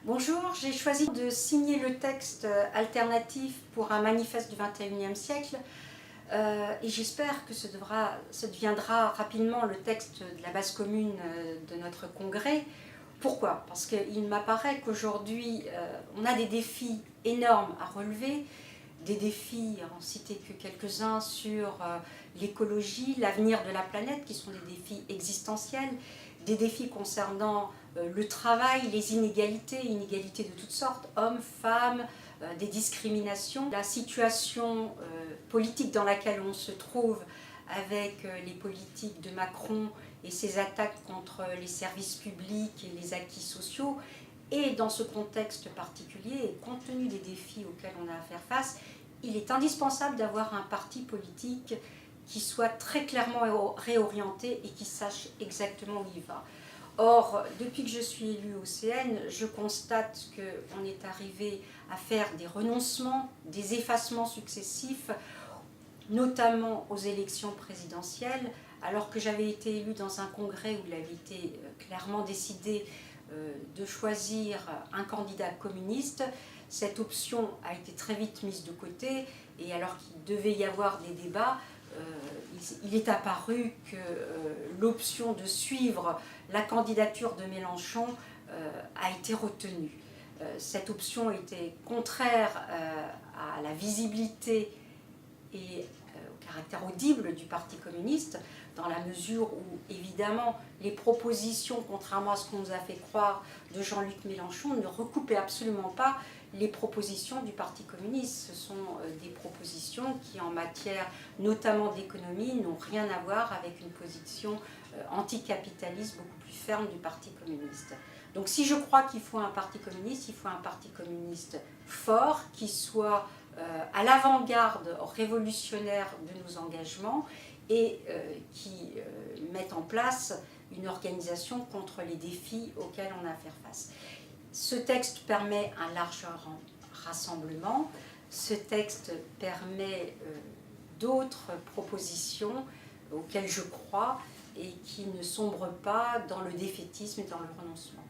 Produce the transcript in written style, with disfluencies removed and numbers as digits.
Bonjour, j'ai choisi de signer le texte alternatif pour un manifeste du XXIe siècle et j'espère que ce deviendra rapidement le texte de la base commune de notre congrès. Pourquoi? Parce qu'il m'apparaît qu'aujourd'hui on a des défis énormes à relever, des défis, en citer que quelques-uns, sur l'écologie, l'avenir de la planète, qui sont des défis existentiels, des défis concernant le travail, les inégalités de toutes sortes, hommes, femmes, des discriminations, la situation politique dans laquelle on se trouve avec les politiques de Macron et ses attaques contre les services publics et les acquis sociaux. Et dans ce contexte particulier, et compte tenu des défis auxquels on a à faire face, il est indispensable d'avoir un parti politique qui soit très clairement réorienté et qui sache exactement où il va. Or, depuis que je suis élue au CN, je constate qu'on est arrivé à faire des renoncements, des effacements successifs, notamment aux élections présidentielles, alors que j'avais été élue dans un congrès où il avait été clairement décidé de choisir un candidat communiste. Cette option a été très vite mise de côté et alors qu'il devait y avoir des débats, il est apparu que l'option de suivre la candidature de Mélenchon a été retenue. Cette option était contraire à la visibilité et au caractère audible du Parti communiste, dans la mesure où, évidemment, les propositions, contrairement à ce qu'on nous a fait croire, de Jean-Luc Mélenchon, ne recoupaient absolument pas les propositions du Parti communiste. Ce sont des propositions qui, en matière notamment d'économie, n'ont rien à voir avec une position anticapitaliste beaucoup plus ferme du Parti communiste. Donc si je crois qu'il faut un Parti communiste, il faut un Parti communiste fort, qui soit à l'avant-garde révolutionnaire de nos engagements et qui mette en place une organisation contre les défis auxquels on a à faire face. Ce texte permet un large rassemblement, ce texte permet d'autres propositions auxquelles je crois et qui ne sombrent pas dans le défaitisme et dans le renoncement.